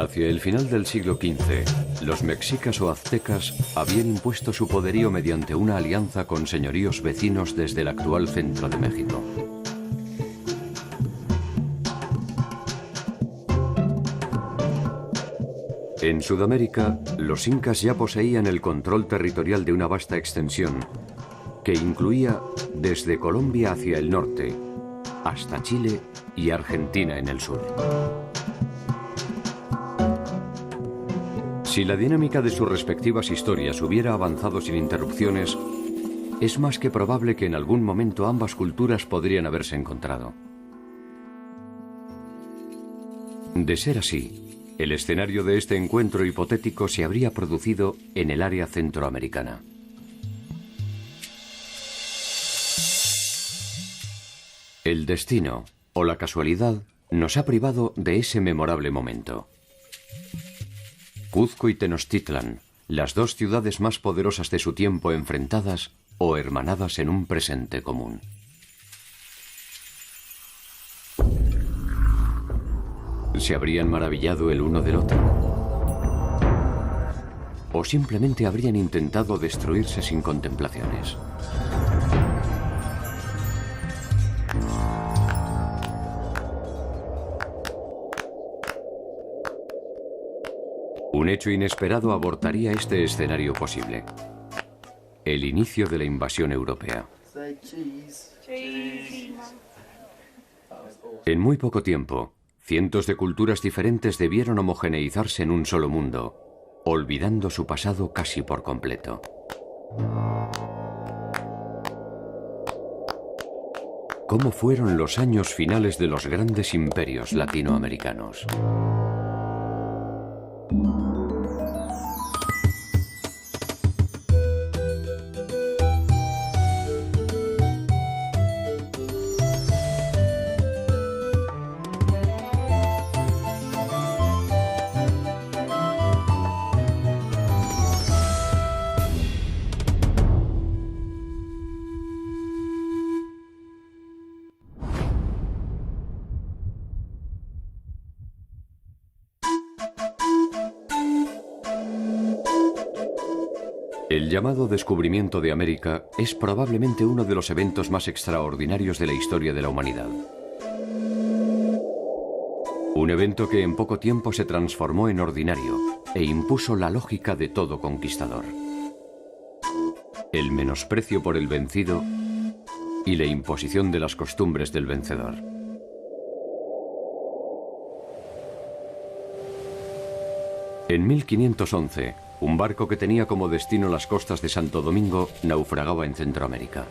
Hacia el final del siglo XV, los mexicas o aztecas habían impuesto su poderío mediante una alianza con señoríos vecinos desde el actual centro de México. En Sudamérica, los incas ya poseían el control territorial de una vasta extensión que incluía desde Colombia hacia el norte hasta Chile y Argentina en el sur. Si la dinámica de sus respectivas historias hubiera avanzado sin interrupciones, es más que probable que en algún momento ambas culturas podrían haberse encontrado. De ser así, el escenario de este encuentro hipotético se habría producido en el área centroamericana. El destino o la casualidad nos ha privado de ese memorable momento. Cuzco y Tenochtitlan, las dos ciudades más poderosas de su tiempo enfrentadas o hermanadas en un presente común. ¿Se habrían maravillado el uno del otro? ¿O simplemente habrían intentado destruirse sin contemplaciones? Un hecho inesperado abortaría este escenario posible. El inicio de la invasión europea. En muy poco tiempo, cientos de culturas diferentes debieron homogeneizarse en un solo mundo, olvidando su pasado casi por completo. ¿Cómo fueron los años finales de los grandes imperios latinoamericanos? El llamado descubrimiento de América es probablemente uno de los eventos más extraordinarios de la historia de la humanidad. Un evento que en poco tiempo se transformó en ordinario e impuso la lógica de todo conquistador. El menosprecio por el vencido y la imposición de las costumbres del vencedor. En 1511, un barco que tenía como destino las costas de Santo Domingo naufragaba en Centroamérica.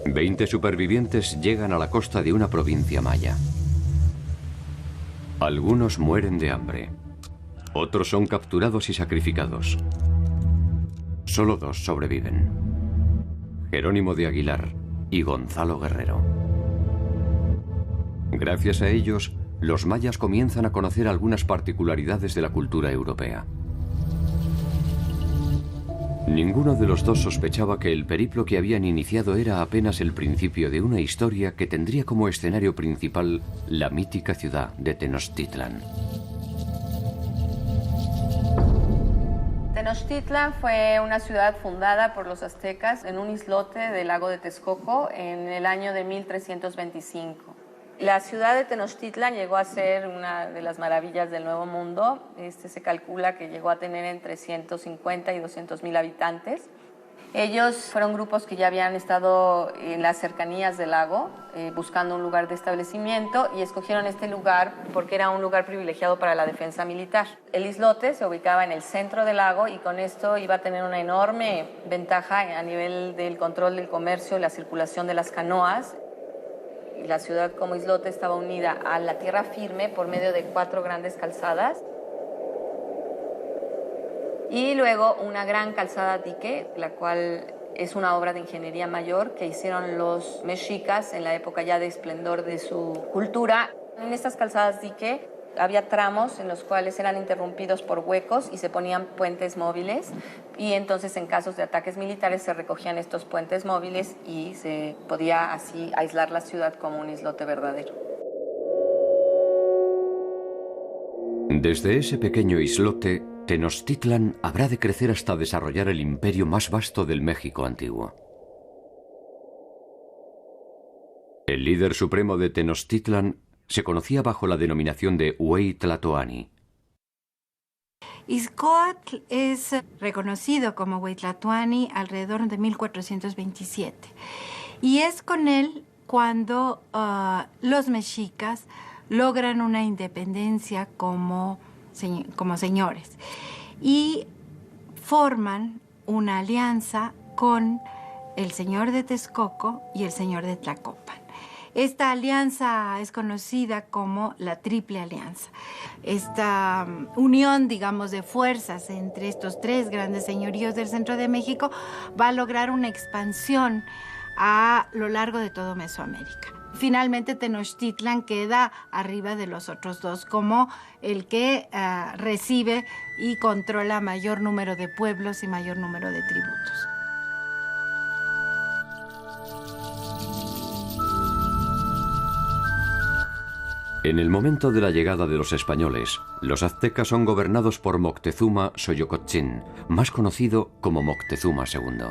20 supervivientes llegan a la costa de una provincia maya. Algunos mueren de hambre. Otros son capturados y sacrificados. Solo 2 sobreviven: Jerónimo de Aguilar y Gonzalo Guerrero. Gracias a ellos, los mayas comienzan a conocer algunas particularidades de la cultura europea. Ninguno de los dos sospechaba que el periplo que habían iniciado era apenas el principio de una historia que tendría como escenario principal la mítica ciudad de Tenochtitlan. Tenochtitlan fue una ciudad fundada por los aztecas en un islote del lago de Texcoco en el año de 1325. La ciudad de Tenochtitlan llegó a ser una de las maravillas del Nuevo Mundo. Se calcula que llegó a tener entre 150 y 200,000 habitantes. Ellos fueron grupos que ya habían estado en las cercanías del lago buscando un lugar de establecimiento y escogieron este lugar porque era un lugar privilegiado para la defensa militar. El islote se ubicaba en el centro del lago y con esto iba a tener una enorme ventaja a nivel del control del comercio y la circulación de las canoas. La ciudad como islote estaba unida a la tierra firme por medio de 4 grandes calzadas y luego una gran calzada dique, la cual es una obra de ingeniería mayor que hicieron los mexicas en la época ya de esplendor de su cultura. En estas calzadas dique había tramos en los cuales eran interrumpidos por huecos y se ponían puentes móviles y entonces en casos de ataques militares se recogían estos puentes móviles y se podía así aislar la ciudad como un islote verdadero. Desde ese pequeño islote, Tenochtitlan habrá de crecer hasta desarrollar el imperio más vasto del México antiguo. El líder supremo de Tenochtitlan se conocía bajo la denominación de Hueytlatoani. Izcoatl es reconocido como Hueytlatoani alrededor de 1427 y es con él cuando los mexicas logran una independencia como señores y forman una alianza con el señor de Texcoco y el señor de Tlacopan. Esta alianza es conocida como la Triple Alianza. Esta unión, digamos, de fuerzas entre estos tres grandes señoríos del centro de México va a lograr una expansión a lo largo de todo Mesoamérica. Finalmente, Tenochtitlan queda arriba de los otros dos como el que recibe y controla mayor número de pueblos y mayor número de tributos. En el momento de la llegada de los españoles, los aztecas son gobernados por Moctezuma Xoyocotzin, más conocido como Moctezuma II.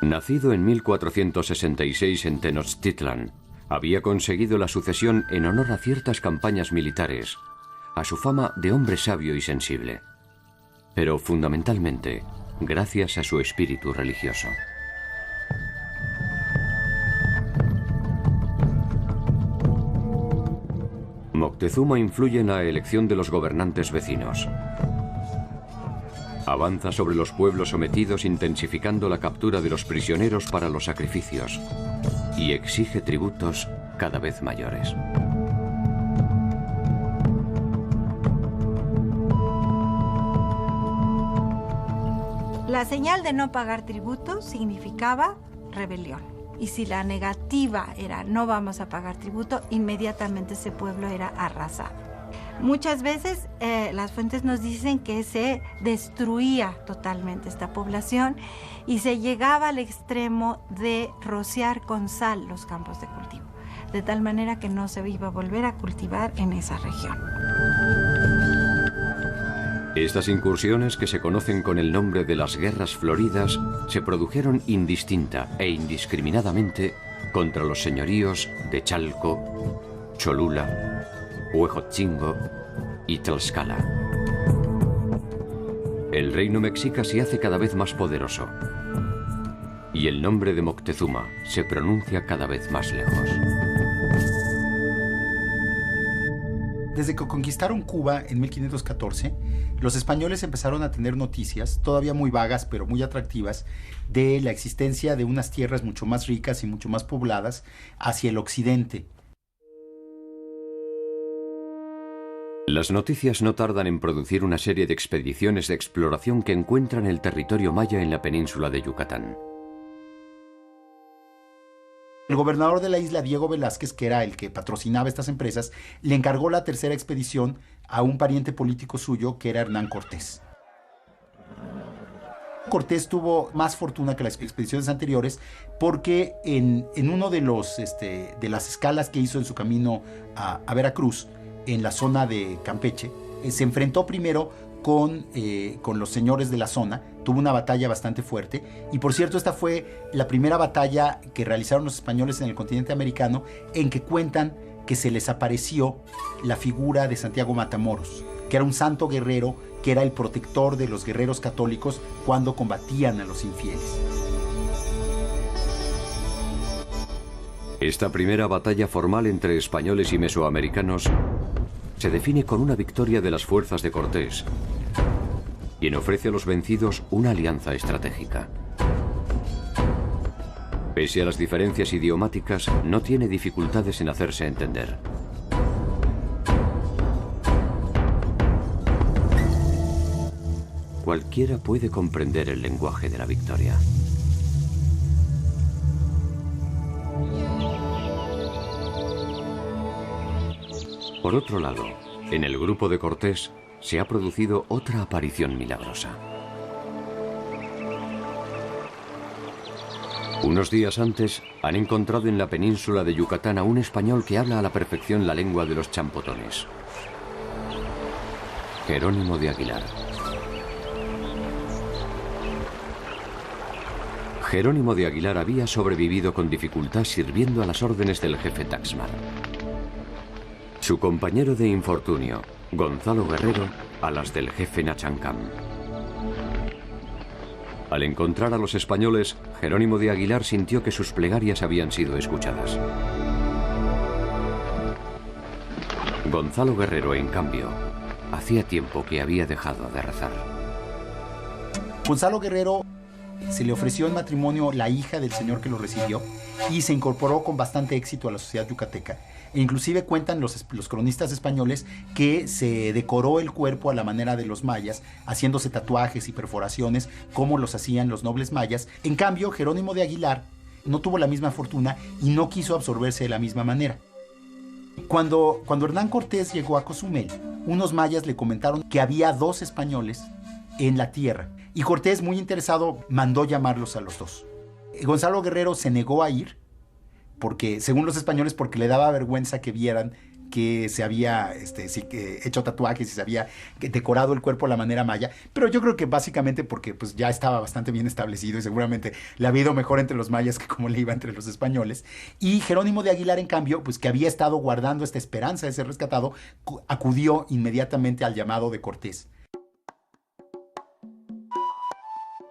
Nacido en 1466 en Tenochtitlan, había conseguido la sucesión en honor a ciertas campañas militares, a su fama de hombre sabio y sensible, pero fundamentalmente gracias a su espíritu religioso. Moctezuma influye en la elección de los gobernantes vecinos. Avanza sobre los pueblos sometidos intensificando la captura de los prisioneros para los sacrificios y exige tributos cada vez mayores. La señal de no pagar tributo significaba rebelión. Y si la negativa era no vamos a pagar tributo, inmediatamente ese pueblo era arrasado. Muchas veces las fuentes nos dicen que se destruía totalmente esta población y se llegaba al extremo de rociar con sal los campos de cultivo, de tal manera que no se iba a volver a cultivar en esa región. Estas incursiones, que se conocen con el nombre de las Guerras Floridas, se produjeron indistinta e indiscriminadamente contra los señoríos de Chalco, Cholula, Huejotzingo y Tlaxcala. El reino mexica se hace cada vez más poderoso y el nombre de Moctezuma se pronuncia cada vez más lejos. Desde que conquistaron Cuba en 1514, los españoles empezaron a tener noticias, todavía muy vagas pero muy atractivas, de la existencia de unas tierras mucho más ricas y mucho más pobladas hacia el occidente. Las noticias no tardan en producir una serie de expediciones de exploración que encuentran el territorio maya en la península de Yucatán. El gobernador de la isla, Diego Velázquez, que era el que patrocinaba estas empresas, le encargó la tercera expedición a un pariente político suyo, que era Hernán Cortés. Cortés tuvo más fortuna que las expediciones anteriores porque en uno de las escalas que hizo en su camino a Veracruz, en la zona de Campeche, se enfrentó primero con los señores de la zona, tuvo una batalla bastante fuerte, y por cierto esta fue la primera batalla que realizaron los españoles en el continente americano, en que cuentan que se les apareció la figura de Santiago Matamoros, que era un santo guerrero, que era el protector de los guerreros católicos cuando combatían a los infieles. Esta primera batalla formal entre españoles y mesoamericanos se define con una victoria de las fuerzas de Cortés, quien ofrece a los vencidos una alianza estratégica. Pese a las diferencias idiomáticas, no tiene dificultades en hacerse entender. Cualquiera puede comprender el lenguaje de la victoria. Por otro lado, en el grupo de Cortés se ha producido otra aparición milagrosa. Unos días antes han encontrado en la península de Yucatán a un español que habla a la perfección la lengua de los champotones. Jerónimo de Aguilar. Jerónimo de Aguilar había sobrevivido con dificultad sirviendo a las órdenes del jefe Taxmar. Su compañero de infortunio, Gonzalo Guerrero, a las del jefe Nachancam. Al encontrar a los españoles, Jerónimo de Aguilar sintió que sus plegarias habían sido escuchadas. Gonzalo Guerrero, en cambio, hacía tiempo que había dejado de rezar. Gonzalo Guerrero se le ofreció en matrimonio la hija del señor que lo recibió y se incorporó con bastante éxito a la sociedad yucateca. E inclusive cuentan los cronistas españoles que se decoró el cuerpo a la manera de los mayas, haciéndose tatuajes y perforaciones como los hacían los nobles mayas. En cambio, Jerónimo de Aguilar no tuvo la misma fortuna y no quiso absorberse de la misma manera. Cuando Hernán Cortés llegó a Cozumel, unos mayas le comentaron que había 2 españoles en la tierra. Y Cortés, muy interesado, mandó llamarlos a los 2. Gonzalo Guerrero se negó a ir, porque, según los españoles, porque le daba vergüenza que vieran que se había hecho tatuajes y se había decorado el cuerpo a la manera maya. Pero yo creo que básicamente porque pues, ya estaba bastante bien establecido y seguramente le había ido mejor entre los mayas que como le iba entre los españoles. Y Jerónimo de Aguilar, en cambio, pues que había estado guardando esta esperanza de ser rescatado, acudió inmediatamente al llamado de Cortés.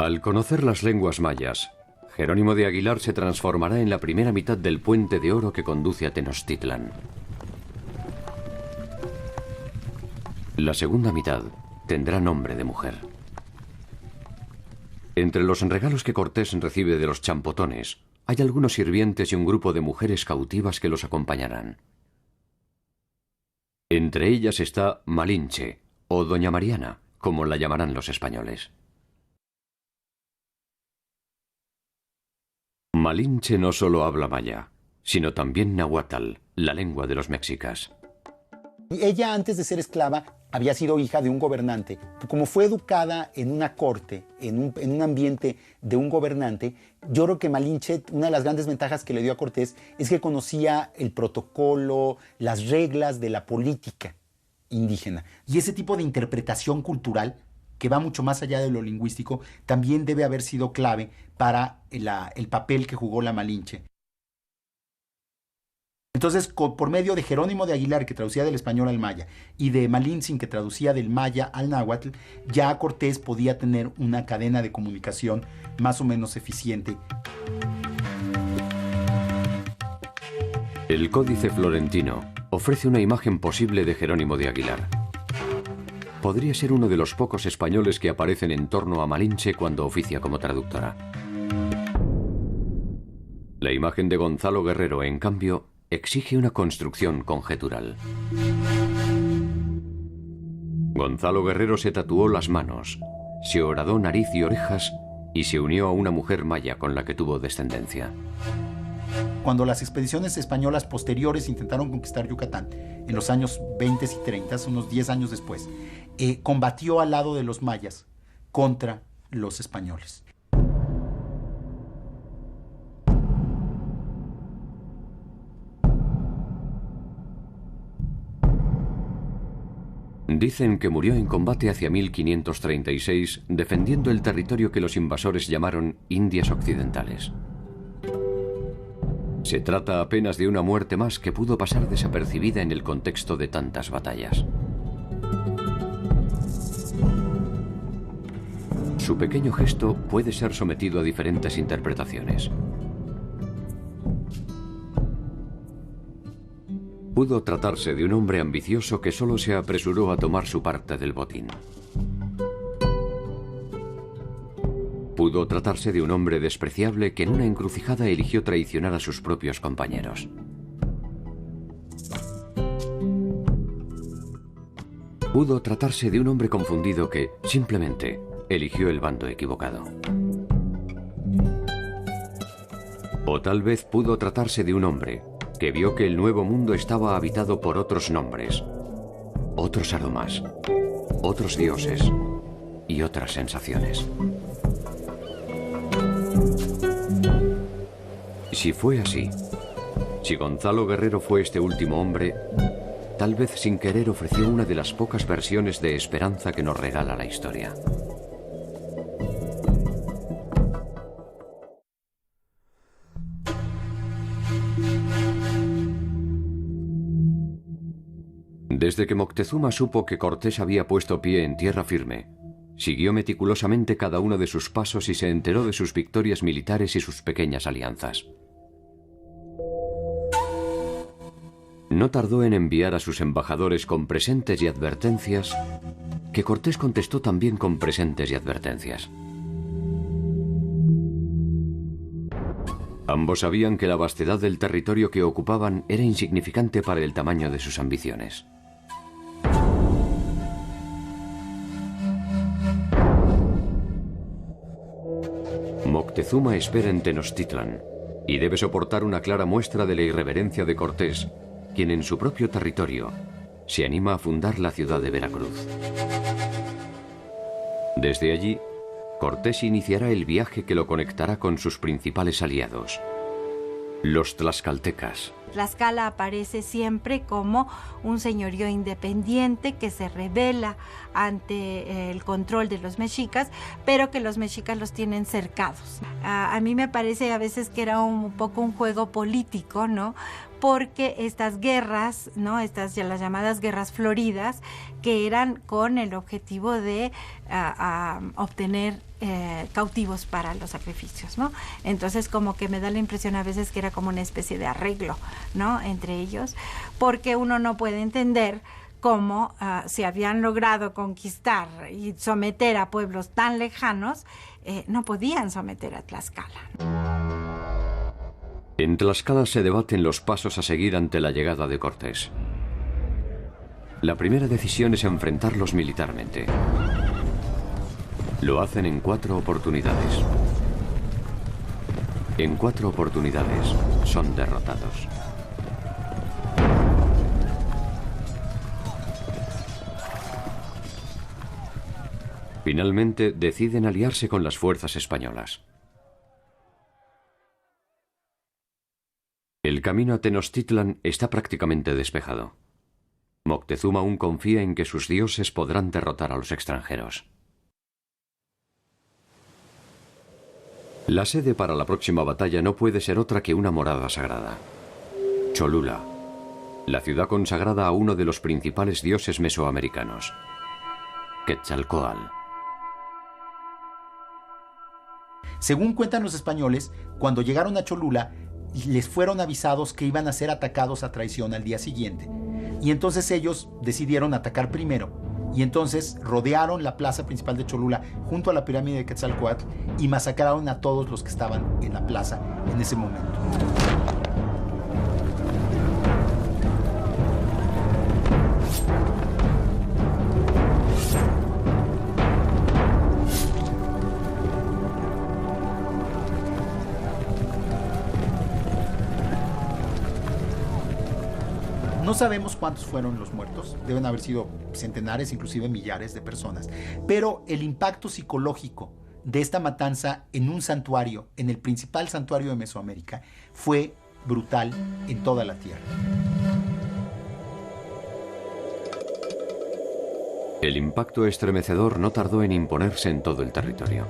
Al conocer las lenguas mayas, Jerónimo de Aguilar se transformará en la primera mitad del puente de oro que conduce a Tenochtitlán. La segunda mitad tendrá nombre de mujer. Entre los regalos que Cortés recibe de los champotones, hay algunos sirvientes y un grupo de mujeres cautivas que los acompañarán. Entre ellas está Malinche, o Doña Mariana, como la llamarán los españoles. Malinche no solo habla maya, sino también náhuatl, la lengua de los mexicas. Ella, antes de ser esclava, había sido hija de un gobernante. Como fue educada en una corte, en un ambiente de un gobernante, yo creo que Malinche, una de las grandes ventajas que le dio a Cortés es que conocía el protocolo, las reglas de la política indígena. Y ese tipo de interpretación cultural, que va mucho más allá de lo lingüístico, también debe haber sido clave para el papel que jugó la Malinche. Entonces, por medio de Jerónimo de Aguilar, que traducía del español al maya, y de Malintzin, que traducía del maya al náhuatl, ya Cortés podía tener una cadena de comunicación más o menos eficiente. El Códice Florentino ofrece una imagen posible de Jerónimo de Aguilar. Podría ser uno de los pocos españoles que aparecen en torno a Malinche cuando oficia como traductora. La imagen de Gonzalo Guerrero, en cambio, exige una construcción conjetural. Gonzalo Guerrero se tatuó las manos, se horadó nariz y orejas y se unió a una mujer maya con la que tuvo descendencia. Cuando las expediciones españolas posteriores intentaron conquistar Yucatán, en los años 20 y 30, unos 10 años después, combatió al lado de los mayas contra los españoles. Dicen que murió en combate hacia 1536 defendiendo el territorio que los invasores llamaron Indias Occidentales. Se trata apenas de una muerte más que pudo pasar desapercibida en el contexto de tantas batallas. Su pequeño gesto puede ser sometido a diferentes interpretaciones. Pudo tratarse de un hombre ambicioso que solo se apresuró a tomar su parte del botín. Pudo tratarse de un hombre despreciable que en una encrucijada eligió traicionar a sus propios compañeros. Pudo tratarse de un hombre confundido que, simplemente, eligió el bando equivocado. O tal vez pudo tratarse de un hombre que vio que el nuevo mundo estaba habitado por otros nombres, otros aromas, otros dioses y otras sensaciones. Si fue así, si Gonzalo Guerrero fue este último hombre, tal vez sin querer ofreció una de las pocas versiones de esperanza que nos regala la historia. Desde que Moctezuma supo que Cortés había puesto pie en tierra firme, siguió meticulosamente cada uno de sus pasos y se enteró de sus victorias militares y sus pequeñas alianzas. No tardó en enviar a sus embajadores con presentes y advertencias, que Cortés contestó también con presentes y advertencias. Ambos sabían que la vastedad del territorio que ocupaban era insignificante para el tamaño de sus ambiciones. Moctezuma espera en Tenochtitlan y debe soportar una clara muestra de la irreverencia de Cortés, quien en su propio territorio se anima a fundar la ciudad de Veracruz. Desde allí, Cortés iniciará el viaje que lo conectará con sus principales aliados, los tlaxcaltecas. Tlaxcala aparece siempre como un señorío independiente que se rebela ante el control de los mexicas, pero que los mexicas los tienen cercados. A mí me parece a veces que era un poco un juego político, ¿no? Porque estas guerras, ¿no? Estas las llamadas guerras floridas, que eran con el objetivo de obtener cautivos para los sacrificios, ¿no? Entonces como que me da la impresión a veces que era como una especie de arreglo, ¿no? Entre ellos, porque uno no puede entender cómo se habían logrado conquistar y someter a pueblos tan lejanos, no podían someter a Tlaxcala. En Tlaxcala se debaten los pasos a seguir ante la llegada de Cortés. La primera decisión es enfrentarlos militarmente. Lo hacen en 4 oportunidades. En 4 oportunidades son derrotados. Finalmente deciden aliarse con las fuerzas españolas. El camino a Tenochtitlan está prácticamente despejado. Moctezuma aún confía en que sus dioses podrán derrotar a los extranjeros. La sede para la próxima batalla no puede ser otra que una morada sagrada. Cholula, la ciudad consagrada a uno de los principales dioses mesoamericanos, Quetzalcóatl. Según cuentan los españoles, cuando llegaron a Cholula, les fueron avisados que iban a ser atacados a traición al día siguiente. Y entonces ellos decidieron atacar primero. Y entonces rodearon la plaza principal de Cholula junto a la pirámide de Quetzalcóatl y masacraron a todos los que estaban en la plaza en ese momento. No sabemos cuántos fueron los muertos, deben haber sido centenares, inclusive millares de personas, pero el impacto psicológico de esta matanza en un santuario, en el principal santuario de Mesoamérica, fue brutal en toda la tierra. El impacto estremecedor no tardó en imponerse en todo el territorio.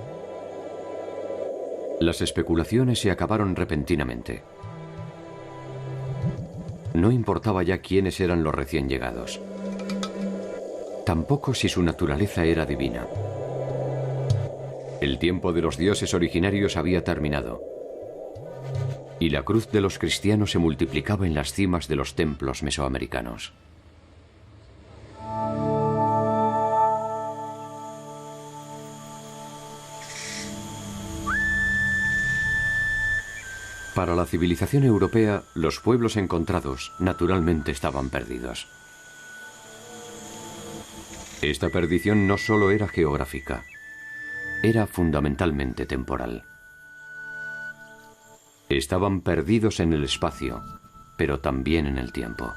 Las especulaciones se acabaron repentinamente. No importaba ya quiénes eran los recién llegados. Tampoco si su naturaleza era divina. El tiempo de los dioses originarios había terminado. Y la cruz de los cristianos se multiplicaba en las cimas de los templos mesoamericanos. Para la civilización europea, los pueblos encontrados naturalmente estaban perdidos. Esta perdición no solo era geográfica, era fundamentalmente temporal. Estaban perdidos en el espacio, pero también en el tiempo.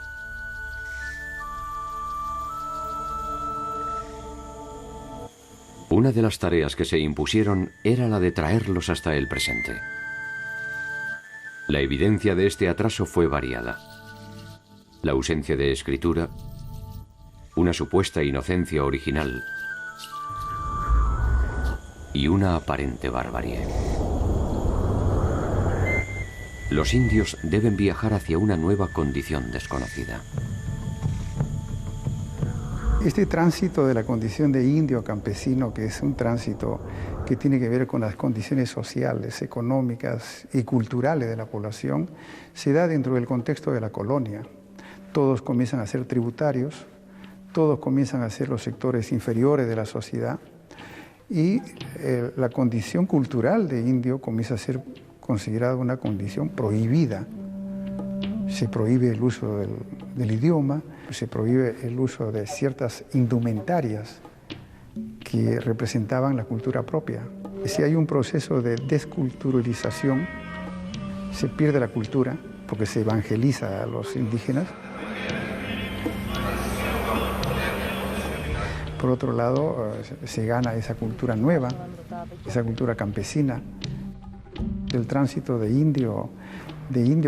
Una de las tareas que se impusieron era la de traerlos hasta el presente. La evidencia de este atraso fue variada. La ausencia de escritura, una supuesta inocencia original y una aparente barbarie. Los indios deben viajar hacia una nueva condición desconocida. Este tránsito de la condición de indio a campesino, que es un tránsito que tiene que ver con las condiciones sociales, económicas y culturales de la población, se da dentro del contexto de la colonia. Todos comienzan a ser tributarios, todos comienzan a ser los sectores inferiores de la sociedad y la condición cultural de indio comienza a ser considerada una condición prohibida. Se prohíbe el uso del idioma, se prohíbe el uso de ciertas indumentarias que representaban la cultura propia. Si hay un proceso de desculturalización, se pierde la cultura porque se evangeliza a los indígenas. Por otro lado, se gana esa cultura nueva, esa cultura campesina. El tránsito de indio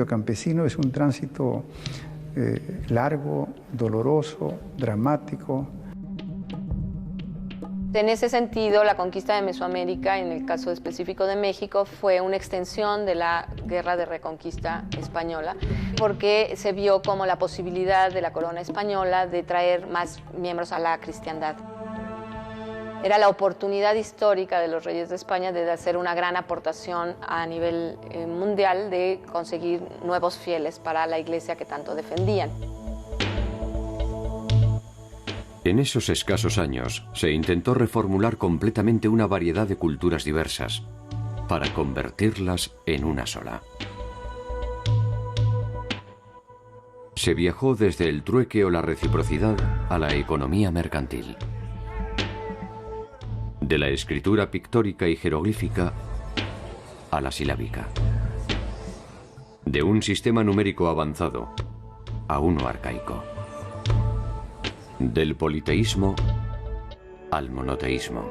a campesino es un tránsito largo, doloroso, dramático. En ese sentido, la conquista de Mesoamérica, en el caso específico de México, fue una extensión de la Guerra de Reconquista española, porque se vio como la posibilidad de la corona española de traer más miembros a la cristiandad. Era la oportunidad histórica de los reyes de España de hacer una gran aportación a nivel mundial, de conseguir nuevos fieles para la iglesia que tanto defendían. En esos escasos años se intentó reformular completamente una variedad de culturas diversas para convertirlas en una sola. Se viajó desde el trueque o la reciprocidad a la economía mercantil. De la escritura pictórica y jeroglífica a la silábica. De un sistema numérico avanzado a uno arcaico. Del politeísmo al monoteísmo.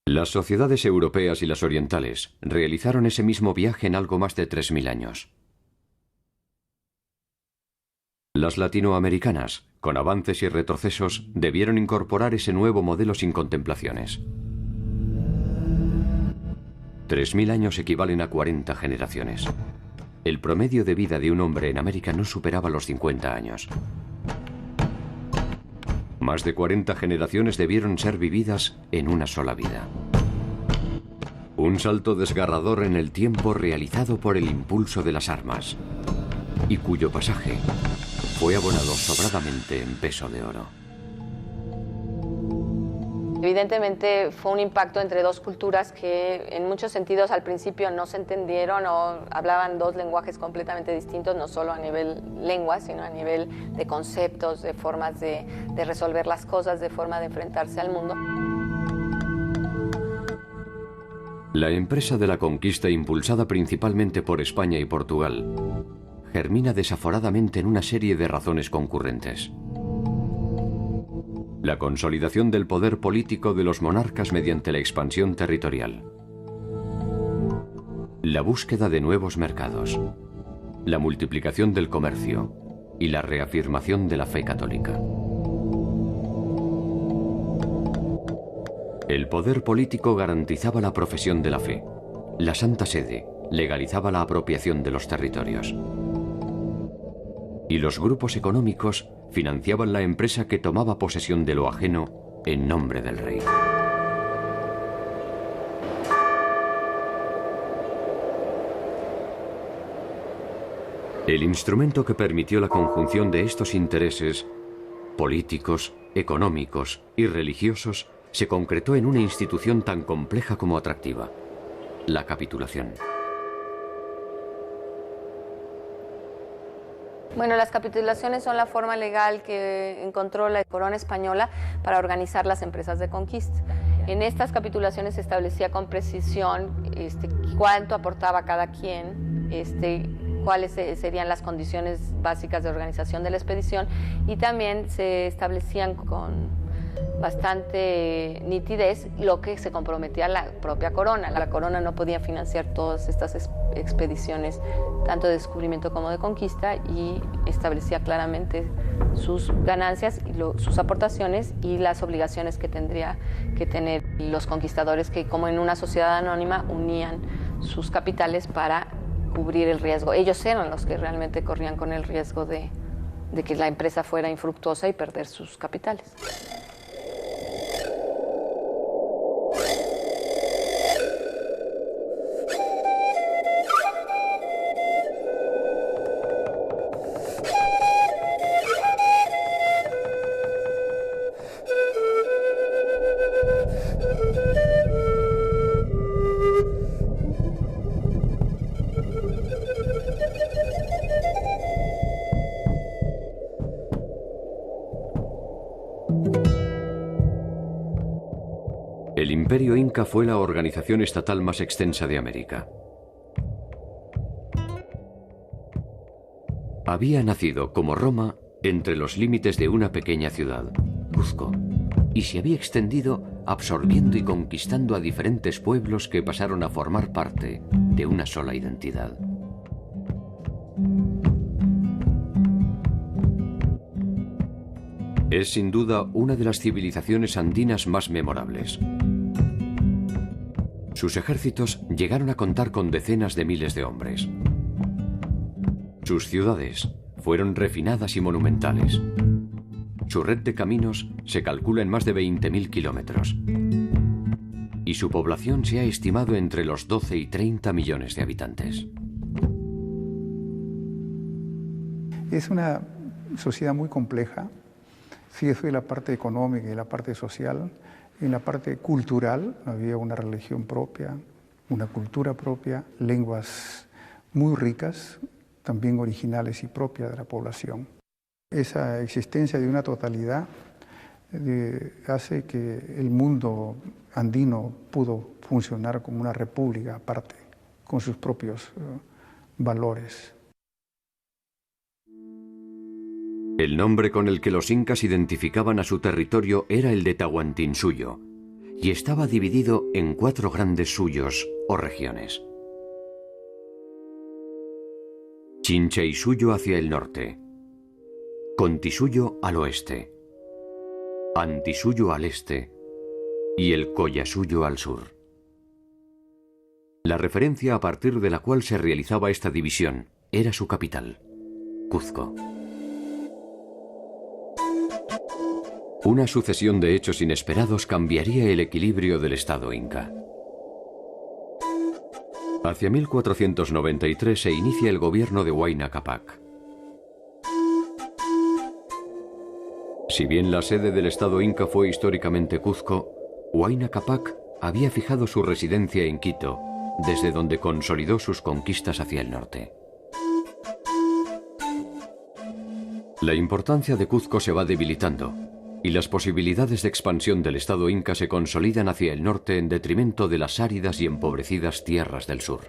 Las sociedades europeas y las orientales realizaron ese mismo viaje en algo más de 3000 años. Las latinoamericanas, con avances y retrocesos, debieron incorporar ese nuevo modelo sin contemplaciones. 3000 años equivalen a 40 generaciones. El promedio de vida de un hombre en América no superaba los 50 años. Más de 40 generaciones debieron ser vividas en una sola vida. Un salto desgarrador en el tiempo realizado por el impulso de las armas, y cuyo pasaje fue abonado sobradamente en peso de oro. Evidentemente fue un impacto entre dos culturas que en muchos sentidos al principio no se entendieron o hablaban dos lenguajes completamente distintos, no solo a nivel lengua, sino a nivel de conceptos, de formas de resolver las cosas, de forma de enfrentarse al mundo. La empresa de la conquista, impulsada principalmente por España y Portugal, germina desaforadamente en una serie de razones concurrentes. La consolidación del poder político de los monarcas mediante la expansión territorial. La búsqueda de nuevos mercados. La multiplicación del comercio y la reafirmación de la fe católica. El poder político garantizaba la profesión de la fe. La Santa Sede legalizaba la apropiación de los territorios. Y los grupos económicos financiaban la empresa que tomaba posesión de lo ajeno en nombre del rey. El instrumento que permitió la conjunción de estos intereses políticos, económicos y religiosos se concretó en una institución tan compleja como atractiva: la capitulación. Bueno, las capitulaciones son la forma legal que encontró la corona española para organizar las empresas de conquista. En estas capitulaciones se establecía con precisión cuánto aportaba cada quien, cuáles serían las condiciones básicas de organización de la expedición, y también se establecían con bastante nitidez lo que se comprometía la propia corona. La corona no podía financiar todas estas expediciones, tanto de descubrimiento como de conquista, y establecía claramente sus ganancias, sus aportaciones y las obligaciones que tendría que tener los conquistadores, que como en una sociedad anónima unían sus capitales para cubrir el riesgo. Ellos eran los que realmente corrían con el riesgo de que la empresa fuera infructuosa y perder sus capitales. El Imperio Inca fue la organización estatal más extensa de América. Había nacido, como Roma, entre los límites de una pequeña ciudad, Cuzco, y se había extendido absorbiendo y conquistando a diferentes pueblos que pasaron a formar parte de una sola identidad. Es sin duda una de las civilizaciones andinas más memorables. Sus ejércitos llegaron a contar con decenas de miles de hombres. Sus ciudades fueron refinadas y monumentales. Su red de caminos se calcula en más de 20.000 kilómetros. Y su población se ha estimado entre los 12 y 30 millones de habitantes. Es una sociedad muy compleja. Fíjese la parte económica y la parte social. En la parte cultural había una religión propia, una cultura propia, lenguas muy ricas, también originales y propias de la población. Esa existencia de una totalidad hace que el mundo andino pudo funcionar como una república aparte, con sus propios valores. El nombre con el que los incas identificaban a su territorio era el de Tahuantinsuyo, y estaba dividido en 4 grandes suyos o regiones. Chincheysuyo hacia el norte, Contisuyo al oeste, Antisuyo al este y el Collasuyo al sur. La referencia a partir de la cual se realizaba esta división era su capital, Cuzco. Una sucesión de hechos inesperados cambiaría el equilibrio del Estado inca. Hacia 1493 se inicia el gobierno de Huayna Cápac. Si bien la sede del Estado inca fue históricamente Cuzco, Huayna Cápac había fijado su residencia en Quito, desde donde consolidó sus conquistas hacia el norte. La importancia de Cuzco se va debilitando, y las posibilidades de expansión del Estado inca se consolidan hacia el norte en detrimento de las áridas y empobrecidas tierras del sur.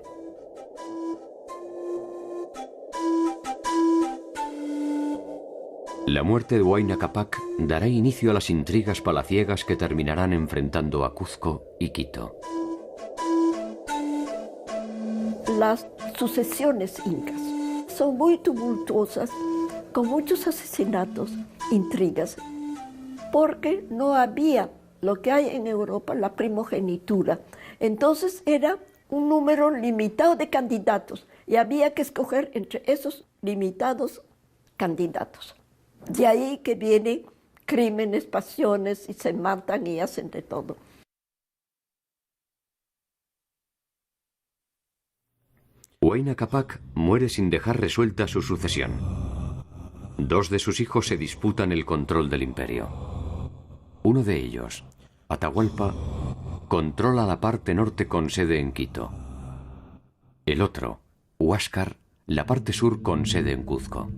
La muerte de Huayna Cápac dará inicio a las intrigas palaciegas que terminarán enfrentando a Cuzco y Quito. Las sucesiones incas son muy tumultuosas, con muchos asesinatos, intrigas, porque no había lo que hay en Europa, la primogenitura. Entonces era un número limitado de candidatos y había que escoger entre esos limitados candidatos. De ahí que vienen crímenes, pasiones y se matan y hacen de todo. Huayna Cápac muere sin dejar resuelta su sucesión. 2 de sus hijos se disputan el control del imperio. Uno de ellos, Atahualpa, controla la parte norte con sede en Quito. El otro, Huáscar, la parte sur con sede en Cuzco.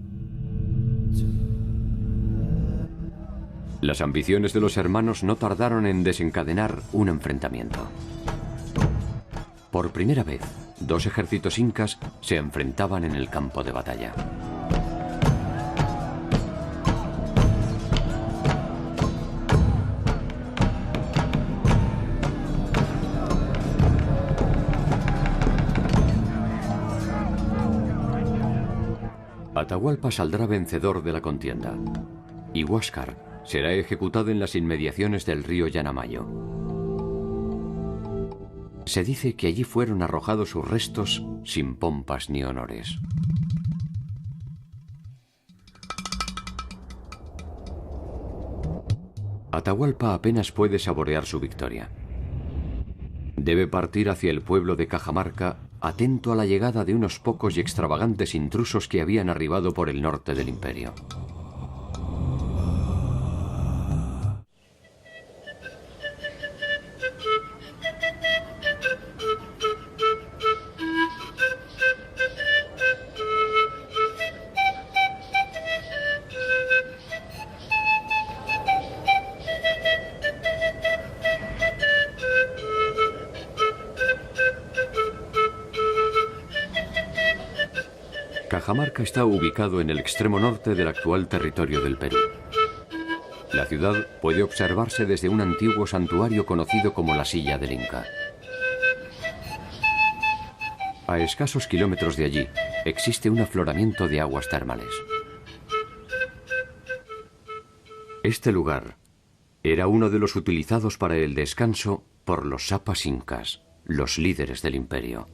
Las ambiciones de los hermanos no tardaron en desencadenar un enfrentamiento. Por primera vez, dos ejércitos incas se enfrentaban en el campo de batalla. Atahualpa saldrá vencedor de la contienda y Huáscar será ejecutado en las inmediaciones del río Yanamayo. Se dice que allí fueron arrojados sus restos sin pompas ni honores. Atahualpa apenas puede saborear su victoria. Debe partir hacia el pueblo de Cajamarca, atento a la llegada de unos pocos y extravagantes intrusos que habían arribado por el norte del imperio. Cajamarca está ubicado en el extremo norte del actual territorio del Perú. La ciudad puede observarse desde un antiguo santuario conocido como la Silla del Inca. A escasos kilómetros de allí existe un afloramiento de aguas termales. Este lugar era uno de los utilizados para el descanso por los sapas incas, los líderes del imperio.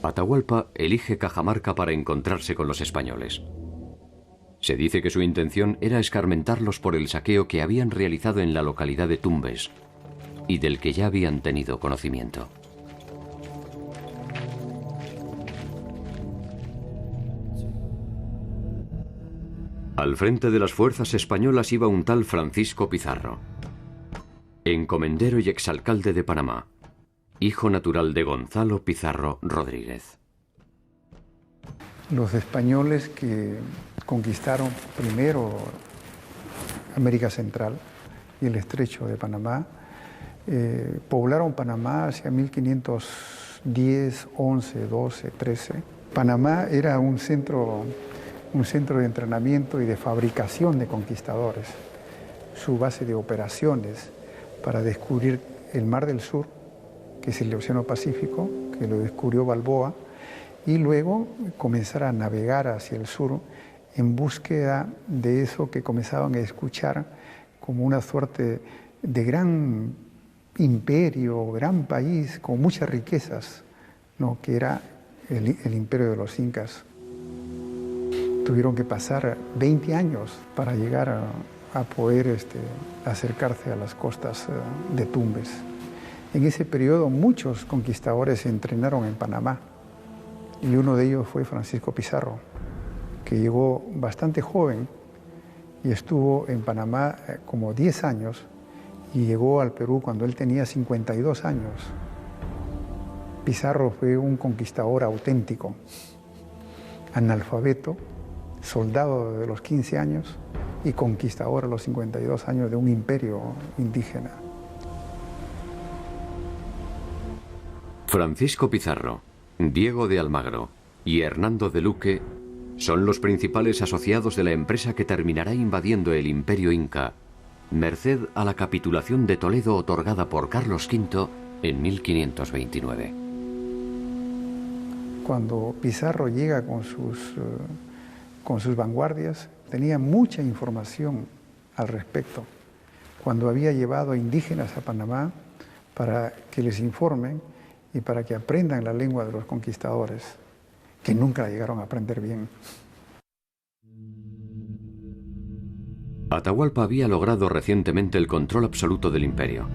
Atahualpa elige Cajamarca para encontrarse con los españoles. Se dice que su intención era escarmentarlos por el saqueo que habían realizado en la localidad de Tumbes y del que ya habían tenido conocimiento. Al frente de las fuerzas españolas iba un tal Francisco Pizarro, encomendero y exalcalde de Panamá, hijo natural de Gonzalo Pizarro Rodríguez. Los españoles que conquistaron primero América Central y el estrecho de Panamá, poblaron Panamá hacia 1510, 11, 12, 13. Panamá era un centro de entrenamiento y de fabricación de conquistadores. Su base de operaciones para descubrir el Mar del Sur, que es el Océano Pacífico, que lo descubrió Balboa, y luego comenzar a navegar hacia el sur en búsqueda de eso que comenzaban a escuchar como una suerte de gran imperio, gran país con muchas riquezas, ¿no?, que era el imperio de los incas. Tuvieron que pasar 20 años para llegar a poder acercarse a las costas de Tumbes. En ese periodo muchos conquistadores se entrenaron en Panamá y uno de ellos fue Francisco Pizarro, que llegó bastante joven y estuvo en Panamá como 10 años y llegó al Perú cuando él tenía 52 años. Pizarro fue un conquistador auténtico, analfabeto, soldado de los 15 años y conquistador a los 52 años de un imperio indígena. Francisco Pizarro, Diego de Almagro y Hernando de Luque son los principales asociados de la empresa que terminará invadiendo el imperio inca, merced a la capitulación de Toledo otorgada por Carlos V en 1529. Cuando Pizarro llega con sus vanguardias, tenía mucha información al respecto. Cuando había llevado indígenas a Panamá para que les informen y para que aprendan la lengua de los conquistadores, que nunca la llegaron a aprender bien. Atahualpa había logrado recientemente el control absoluto del imperio.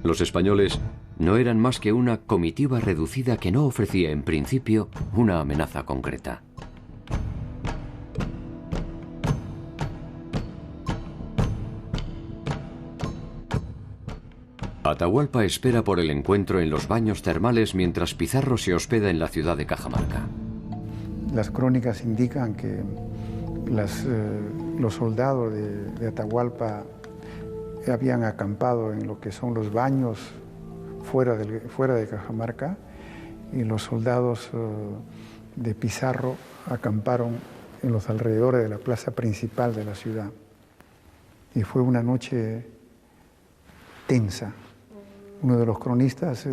Los españoles no eran más que una comitiva reducida que no ofrecía en principio una amenaza concreta. Atahualpa espera por el encuentro en los baños termales mientras Pizarro se hospeda en la ciudad de Cajamarca. Las crónicas indican que los soldados de Atahualpa habían acampado en lo que son los baños fuera de Cajamarca, y los soldados de Pizarro acamparon en los alrededores de la plaza principal de la ciudad. Y fue una noche tensa. Uno de los cronistas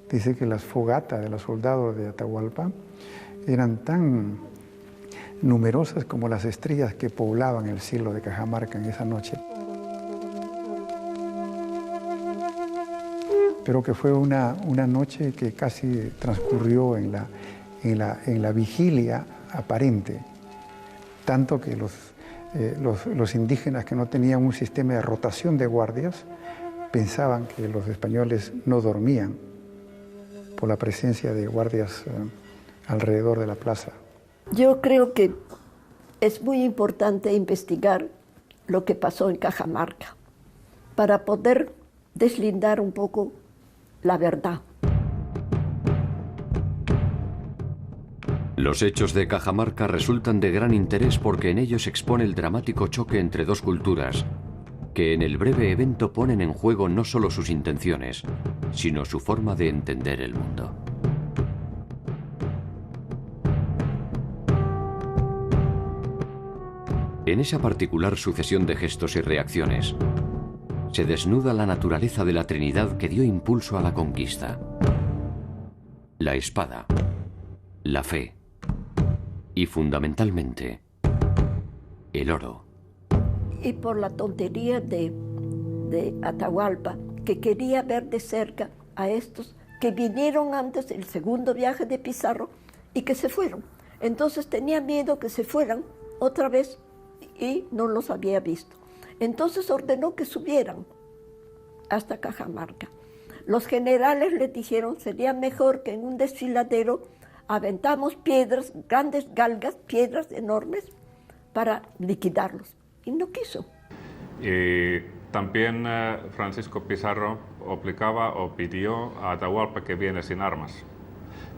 dice que las fogatas de los soldados de Atahualpa eran tan numerosas como las estrellas que poblaban el cielo de Cajamarca en esa noche. Pero que fue una noche que casi transcurrió en la vigilia aparente, tanto que los indígenas que no tenían un sistema de rotación de guardias pensaban que los españoles no dormían por la presencia de guardias alrededor de la plaza. Yo creo que es muy importante investigar lo que pasó en Cajamarca para poder deslindar un poco la verdad. Los hechos de Cajamarca resultan de gran interés porque en ellos se expone el dramático choque entre dos culturas, que en el breve evento ponen en juego no solo sus intenciones, sino su forma de entender el mundo. En esa particular sucesión de gestos y reacciones, se desnuda la naturaleza de la Trinidad que dio impulso a la conquista: la espada, la fe y, fundamentalmente, el oro. Y por la tontería de Atahualpa, que quería ver de cerca a estos que vinieron antes del segundo viaje de Pizarro y que se fueron. Entonces tenía miedo que se fueran otra vez y no los había visto. Entonces ordenó que subieran hasta Cajamarca. Los generales le dijeron: sería mejor que en un desfiladero aventamos piedras, grandes galgas, piedras enormes, para liquidarlos. Y no quiso. Y también Francisco Pizarro obligaba o pidió a Atahualpa que viene sin armas,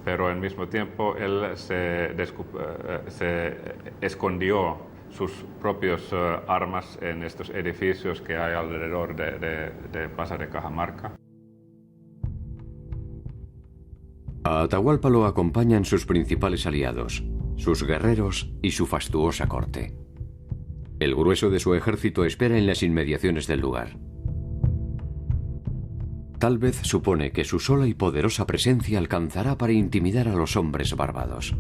pero al mismo tiempo él se escondió sus propios armas en estos edificios que hay alrededor de Plaza de Cajamarca. A Atahualpa lo acompañan sus principales aliados, sus guerreros y su fastuosa corte. El grueso de su ejército espera en las inmediaciones del lugar. Tal vez supone que su sola y poderosa presencia alcanzará para intimidar a los hombres barbados.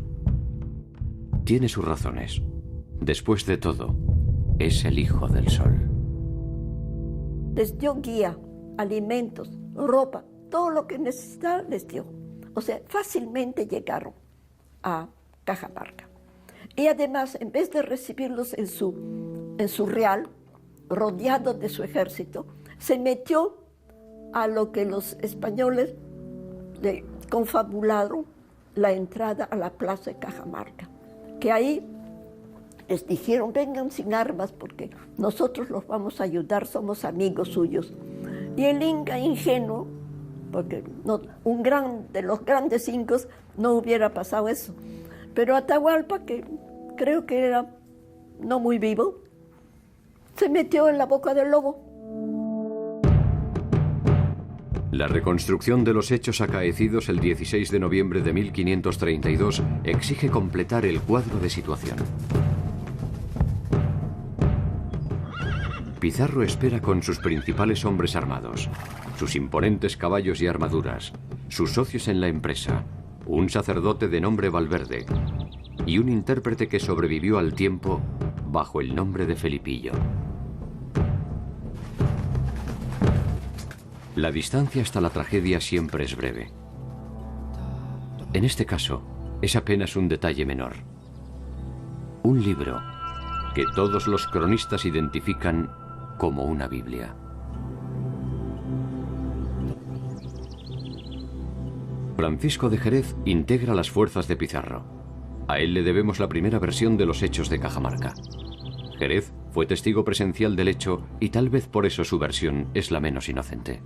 Tiene sus razones. Después de todo, es el Hijo del Sol. Les dio guía, alimentos, ropa, todo lo que necesitaban les dio. O sea, fácilmente llegaron a Cajamarca. Y además, en vez de recibirlos en su real, rodeado de su ejército, se metió a lo que los españoles le confabularon la entrada a la plaza de Cajamarca, que ahí les dijeron: vengan sin armas porque nosotros los vamos a ayudar, somos amigos suyos. Y el Inca, ingenuo, porque de los grandes incas no hubiera pasado eso, pero Atahualpa, que creo que era no muy vivo, se metió en la boca del lobo. La reconstrucción de los hechos acaecidos el 16 de noviembre de 1532 exige completar el cuadro de situación. Pizarro espera con sus principales hombres armados, sus imponentes caballos y armaduras, sus socios en la empresa, un sacerdote de nombre Valverde y un intérprete que sobrevivió al tiempo bajo el nombre de Felipillo. La distancia hasta la tragedia siempre es breve. En este caso, es apenas un detalle menor. Un libro que todos los cronistas identifican como una Biblia. Francisco de Jerez integra las fuerzas de Pizarro. A él le debemos la primera versión de los hechos de Cajamarca. Jerez fue testigo presencial del hecho y tal vez por eso su versión es la menos inocente.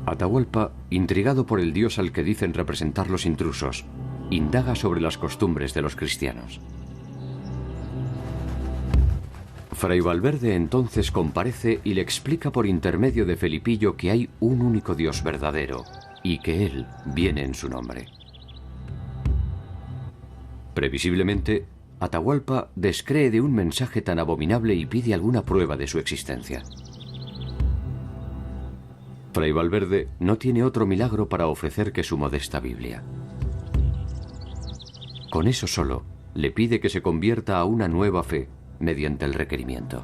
Atahualpa, intrigado por el dios al que dicen representar los intrusos, indaga sobre las costumbres de los cristianos. Fray Valverde entonces comparece y le explica por intermedio de Felipillo que hay un único Dios verdadero y que Él viene en su nombre. Previsiblemente, Atahualpa descree de un mensaje tan abominable y pide alguna prueba de su existencia. Fray Valverde no tiene otro milagro para ofrecer que su modesta Biblia. Con eso solo, le pide que se convierta a una nueva fe mediante el requerimiento.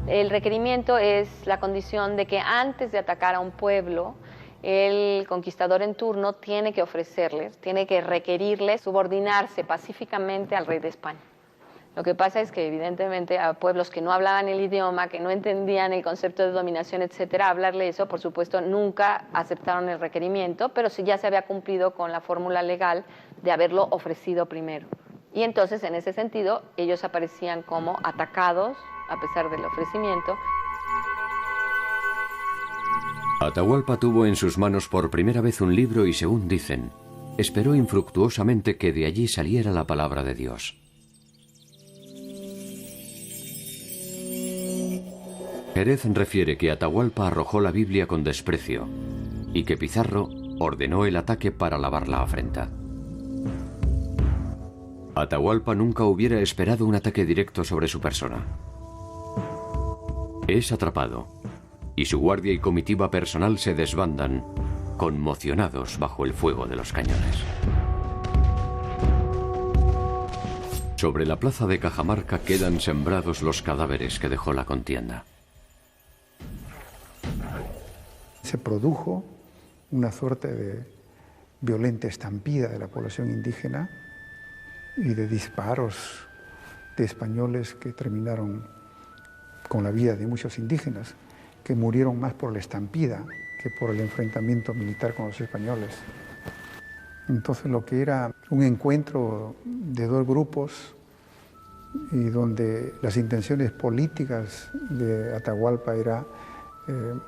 El requerimiento es la condición de que antes de atacar a un pueblo, el conquistador en turno tiene que ofrecerles, tiene que requerirles subordinarse pacíficamente al rey de España. Lo que pasa es que evidentemente a pueblos que no hablaban el idioma, que no entendían el concepto de dominación, etcétera, hablarle eso, por supuesto, nunca aceptaron el requerimiento, pero sí ya se había cumplido con la fórmula legal de haberlo ofrecido primero. Y entonces, en ese sentido, ellos aparecían como atacados, a pesar del ofrecimiento. Atahualpa tuvo en sus manos por primera vez un libro y, según dicen, esperó infructuosamente que de allí saliera la palabra de Dios. Jerez refiere que Atahualpa arrojó la Biblia con desprecio y que Pizarro ordenó el ataque para lavar la afrenta. Atahualpa nunca hubiera esperado un ataque directo sobre su persona. Es atrapado y su guardia y comitiva personal se desbandan, conmocionados bajo el fuego de los cañones. Sobre la plaza de Cajamarca quedan sembrados los cadáveres que dejó la contienda. Se produjo una suerte de violenta estampida de la población indígena y de disparos de españoles que terminaron con la vida de muchos indígenas, que murieron más por la estampida que por el enfrentamiento militar con los españoles. Entonces lo que era un encuentro de dos grupos y donde las intenciones políticas de Atahualpa era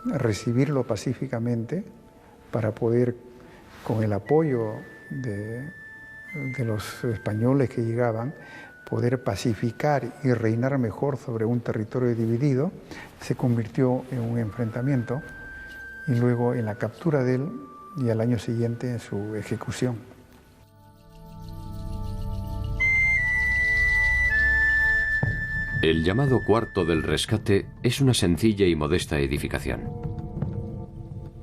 recibirlo pacíficamente para poder, con el apoyo de los españoles que llegaban, poder pacificar y reinar mejor sobre un territorio dividido, se convirtió en un enfrentamiento y luego en la captura de él y al año siguiente en su ejecución. El llamado Cuarto del Rescate es una sencilla y modesta edificación.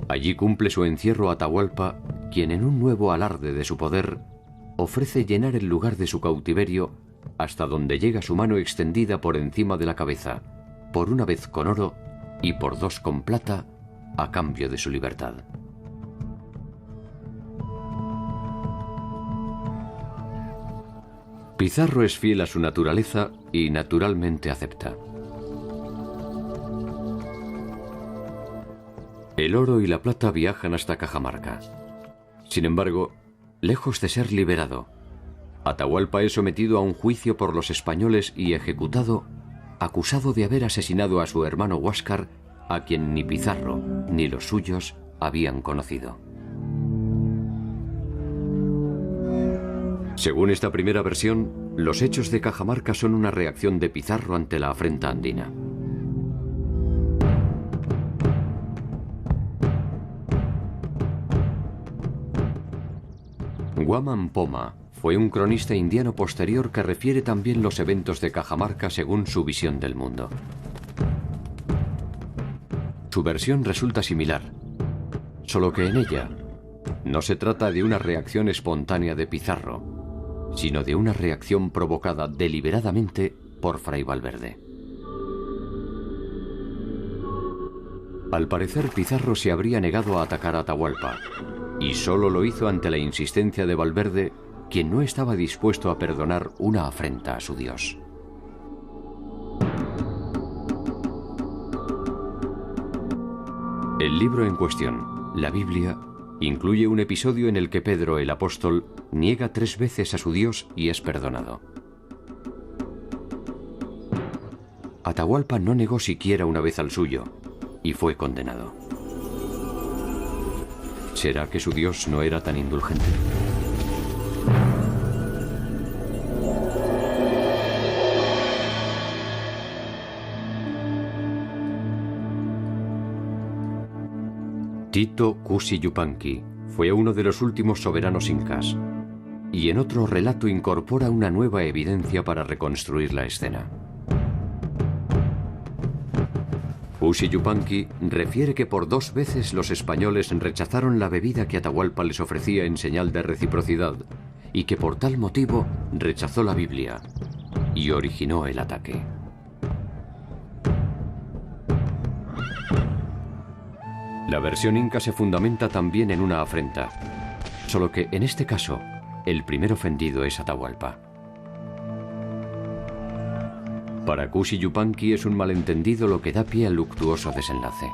Allí cumple su encierro Atahualpa, quien en un nuevo alarde de su poder ofrece llenar el lugar de su cautiverio hasta donde llega su mano extendida por encima de la cabeza, por una vez con oro y por dos con plata, a cambio de su libertad. Pizarro es fiel a su naturaleza y naturalmente acepta. El oro y la plata viajan hasta Cajamarca. Sin embargo, lejos de ser liberado, Atahualpa es sometido a un juicio por los españoles y ejecutado, acusado de haber asesinado a su hermano Huáscar, a quien ni Pizarro ni los suyos habían conocido. Según esta primera versión, los hechos de Cajamarca son una reacción de Pizarro ante la afrenta andina. Guamán Poma fue un cronista indiano posterior que refiere también los eventos de Cajamarca según su visión del mundo. Su versión resulta similar, solo que en ella no se trata de una reacción espontánea de Pizarro, sino de una reacción provocada deliberadamente por Fray Valverde. Al parecer, Pizarro se habría negado a atacar a Atahualpa, y solo lo hizo ante la insistencia de Valverde, quien no estaba dispuesto a perdonar una afrenta a su Dios. El libro en cuestión, la Biblia, incluye un episodio en el que Pedro el apóstol niega 3 veces a su Dios y es perdonado. Atahualpa no negó siquiera una vez al suyo y fue condenado. ¿Será que su Dios no era tan indulgente? Tito Cusi Yupanqui fue uno de los últimos soberanos incas, y en otro relato incorpora una nueva evidencia para reconstruir la escena. Cusi Yupanqui refiere que por 2 veces los españoles rechazaron la bebida que Atahualpa les ofrecía en señal de reciprocidad, y que por tal motivo rechazó la Biblia y originó el ataque. La versión inca se fundamenta también en una afrenta, solo que en este caso el primer ofendido es Atahualpa. Para Cusi Yupanqui es un malentendido lo que da pie al luctuoso desenlace.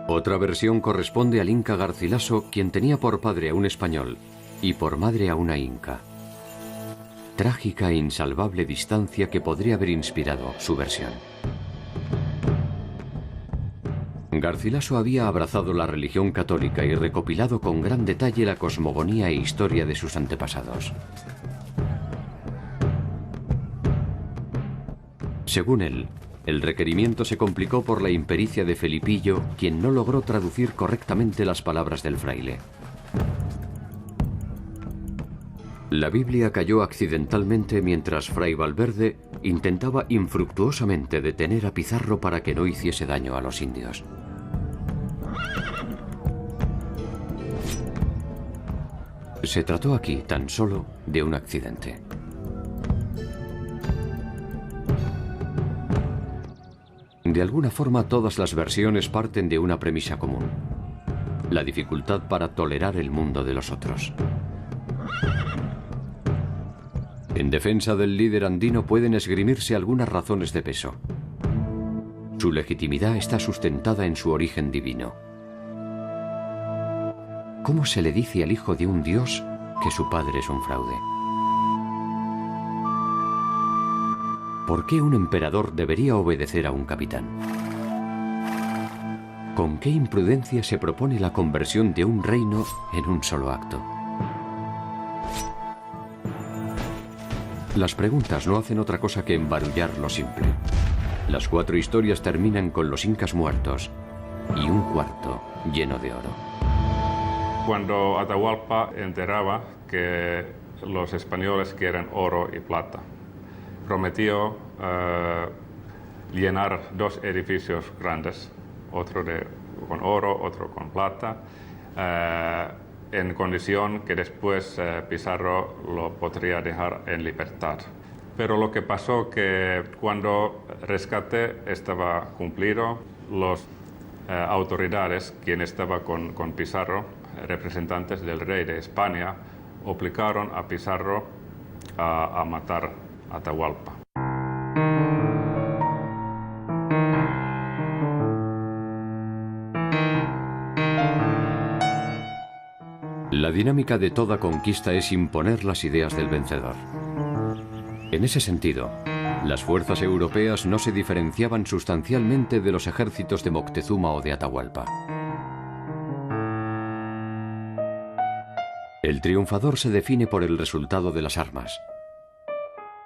Otra versión corresponde al inca Garcilaso, quien tenía por padre a un español y por madre a una inca. Trágica e insalvable distancia que podría haber inspirado su versión. Garcilaso había abrazado la religión católica y recopilado con gran detalle la cosmogonía e historia de sus antepasados. Según él, el requerimiento se complicó por la impericia de Felipillo, quien no logró traducir correctamente las palabras del fraile. La Biblia cayó accidentalmente mientras Fray Valverde intentaba infructuosamente detener a Pizarro para que no hiciese daño a los indios. Se trató aquí tan solo de un accidente. De alguna forma, todas las versiones parten de una premisa común: la dificultad para tolerar el mundo de los otros. En defensa del líder andino pueden esgrimirse algunas razones de peso. Su legitimidad está sustentada en su origen divino. ¿Cómo se le dice al hijo de un dios que su padre es un fraude? ¿Por qué un emperador debería obedecer a un capitán? ¿Con qué imprudencia se propone la conversión de un reino en un solo acto? Las preguntas no hacen otra cosa que embarullar lo simple. Las 4 historias terminan con los incas muertos y un cuarto lleno de oro. Cuando Atahualpa enteraba que los españoles quieren oro y plata, prometió llenar 2 edificios grandes, otro con oro, otro con plata, en condición que después Pizarro lo podría dejar en libertad. Pero lo que pasó que cuando rescate estaba cumplido, las autoridades, quien estaba con Pizarro, representantes del rey de España, obligaron a Pizarro a matar a Atahualpa. La dinámica de toda conquista es imponer las ideas del vencedor. En ese sentido, las fuerzas europeas no se diferenciaban sustancialmente de los ejércitos de Moctezuma o de Atahualpa. El triunfador se define por el resultado de las armas,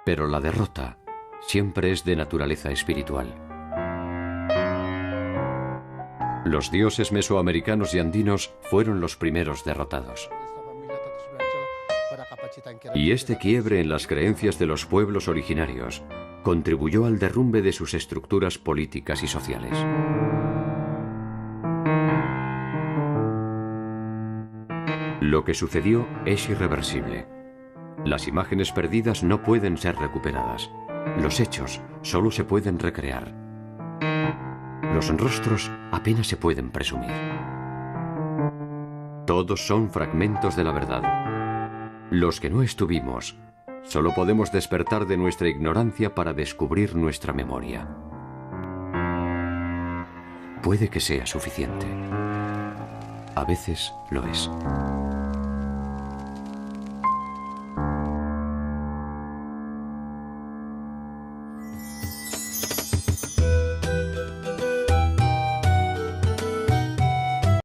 pero la derrota siempre es de naturaleza espiritual. Los dioses mesoamericanos y andinos fueron los primeros derrotados. Y este quiebre en las creencias de los pueblos originarios contribuyó al derrumbe de sus estructuras políticas y sociales. Lo que sucedió es irreversible. Las imágenes perdidas no pueden ser recuperadas. Los hechos solo se pueden recrear. Los rostros apenas se pueden presumir. Todos son fragmentos de la verdad. Los que no estuvimos, solo podemos despertar de nuestra ignorancia para descubrir nuestra memoria. Puede que sea suficiente. A veces lo es.